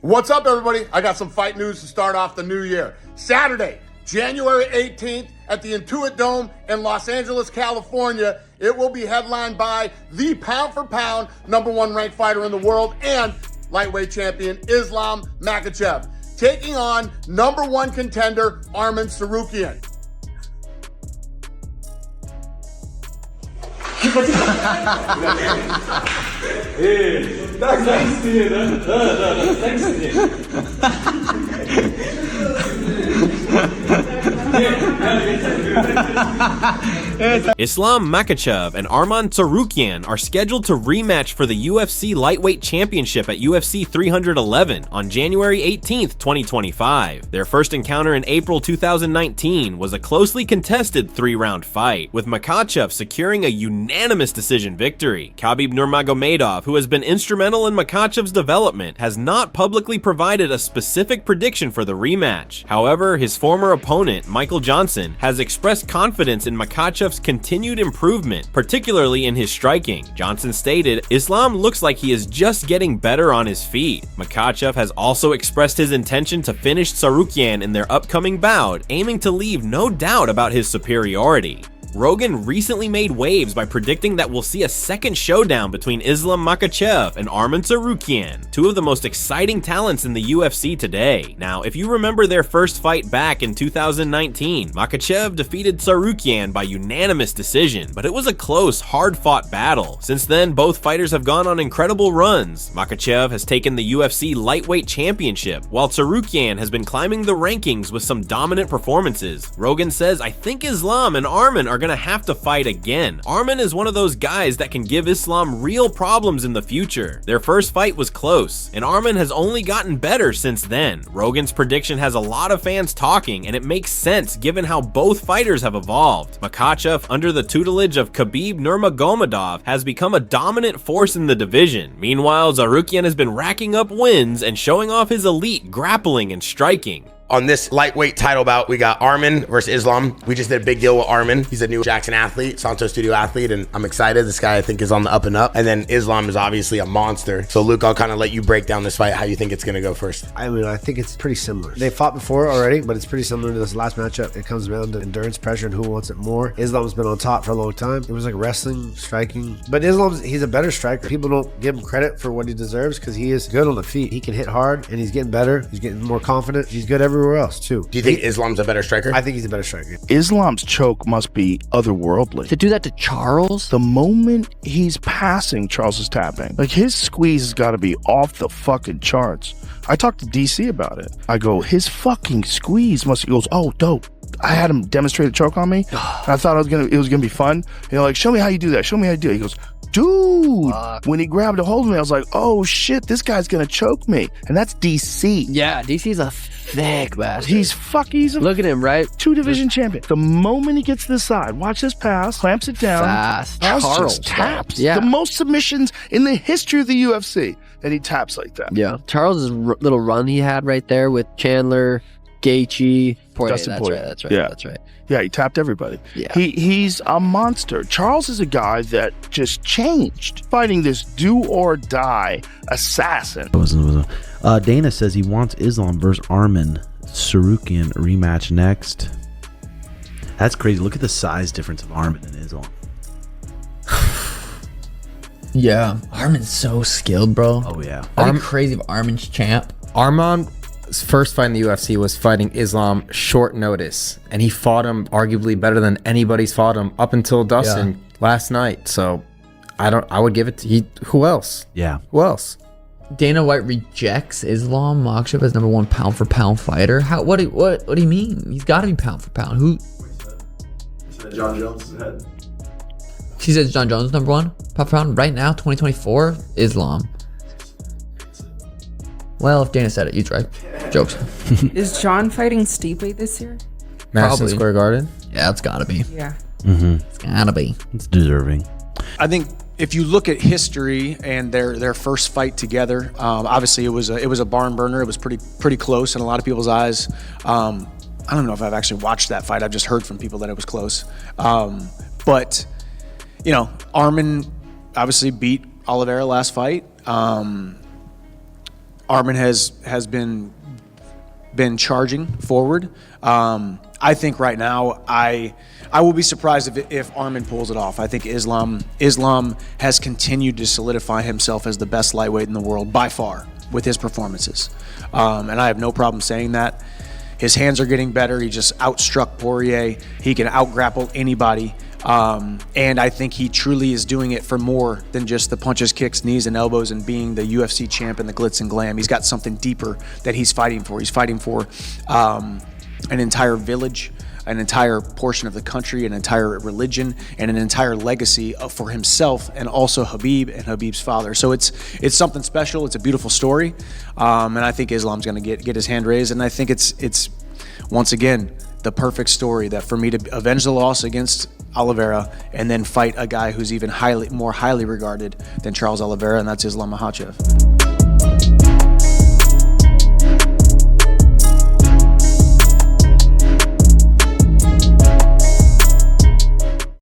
What's up, everybody? I got some fight news to start off the new year. Saturday, January 18th at the Intuit Dome in Los Angeles, California. It will be headlined by the pound-for-pound #1 ranked fighter in the world and lightweight champion Islam Makhachev, taking on #1 contender Arman Tsarukyan. Islam Makhachev and Arman Tsarukyan are scheduled to rematch for the UFC Lightweight Championship at UFC 311 on January 18th, 2025. Their first encounter in April 2019 was a closely contested 3-round fight, with Makhachev securing a unanimous decision victory. Khabib Nurmagomedov, who has been instrumental in Makhachev's development, has not publicly provided a specific prediction for the rematch. However, his former opponent, Michael Johnson, has expressed confidence in Makhachev's continued improvement, particularly in his striking. Johnson stated, "Islam looks like he is just getting better on his feet." Makhachev has also expressed his intention to finish Tsarukyan in their upcoming bout, aiming to leave no doubt about his superiority. Rogan recently made waves by predicting that we'll see a second showdown between Islam Makhachev and Arman Tsarukyan, two of the most exciting talents in the UFC today. Now, if you remember their first fight back in 2019, Makhachev defeated Tsarukyan by unanimous decision, but it was a close, hard-fought battle. Since then, both fighters have gone on incredible runs. Makhachev has taken the UFC Lightweight Championship, while Tsarukyan has been climbing the rankings with some dominant performances. Rogan says, "I think Islam and Arman are gonna have to fight again. Arman is one of those guys that can give Islam real problems in the future. Their first fight was close, and Arman has only gotten better since then." Rogan's prediction has a lot of fans talking, and it makes sense given how both fighters have evolved. Makhachev, under the tutelage of Khabib Nurmagomedov, has become a dominant force in the division. Meanwhile, Tsarukyan has been racking up wins and showing off his elite grappling and striking. On this lightweight title bout, we got Arman versus Islam. We just did a big deal with Arman. He's a new Jackson athlete, Santo Studio athlete, and I'm excited. This guy, I think, is on the up and up. And then Islam is obviously a monster. So, Luke, I'll kind of let you break down this fight, how you think it's going to go first. I mean, I think it's pretty similar. They fought before already, but it's pretty similar to this last matchup. It comes down to endurance, pressure, and who wants it more. Islam's been on top for a long time. It was like wrestling, striking. But he's a better striker. People don't give him credit for what he deserves because he is good on the feet. He can hit hard, and he's getting better. He's getting more confident. He's good everywhere else, too. Do you think Islam's a better striker? I think he's a better striker. Islam's choke must be otherworldly. To do that to Charles? The moment he's passing, Charles is tapping. Like, his squeeze has got to be off the fucking charts. I talked to DC about it. I go, his fucking squeeze must... He goes, "Oh, dope. I had him demonstrate a choke on me. I thought it was gonna be fun. You know, like, show me how you do that. Show me how you do it." He goes, "Dude." When he grabbed a hold of me, I was like, "Oh shit, this guy's gonna choke me." And that's DC. Yeah, DC's a thick bastard. He's Look at him, right? 2-division champion. The moment he gets to the side, watch this pass, clamps it down. Fast. Charles Charles just taps. Yeah. The most submissions in the history of the UFC, and he taps like that. Yeah. Charles's little run he had right there with Chandler, Gaethje, Poirier. Dustin That's Poirier. right. That's right. Yeah. That's right. Yeah, he tapped everybody. Yeah. He's a monster. Charles is a guy that just changed, fighting this do-or-die assassin. Dana says he wants Islam versus Arman Tsarukyan rematch next. That's crazy. Look at the size difference of Arman and Islam. Yeah, Arman's so skilled, bro. Oh, yeah. That'd be crazy if Arman's champ. Arman's first fight in the UFC was fighting Islam short notice, and he fought him arguably better than anybody's fought him up until Dustin last night. So I would give it to who else? Yeah. Who else? Dana White rejects Islam Makhachev as #1 pound-for-pound fighter. What do you mean? He's got to be pound for pound. Who? John Jones is ahead. She says John Jones #1 pound-for-pound right now, 2024. Islam. Well, if Dana said it, you're right. Jokes. Is John fighting Stipe this year? Madison Square Garden? Yeah, it's gotta be. Yeah. It's gotta be. It's deserving. I think if you look at history and their first fight together, obviously it was a barn burner. It was pretty close in a lot of people's eyes. I don't know if I've actually watched that fight. I've just heard from people that it was close. But you know, Arman obviously beat Oliveira last fight. Arman has been charging forward. I think right now I will be surprised if Arman pulls it off. I think Islam has continued to solidify himself as the best lightweight in the world by far with his performances, and I have no problem saying that. His hands are getting better. He just outstruck Poirier. He can outgrapple anybody. And I think he truly is doing it for more than just the punches, kicks, knees, and elbows and being the UFC champ and the glitz and glam. He's got something deeper that he's fighting for. He's fighting for an entire village, an entire portion of the country, an entire religion, and an entire legacy for himself and also Khabib and Khabib's father. So it's something special. It's a beautiful story, and I think Islam's going to get his hand raised. And I think it's once again the perfect story that for me to avenge the loss against Oliveira and then fight a guy who's even more highly regarded than Charles Oliveira, and that's Islam Makhachev.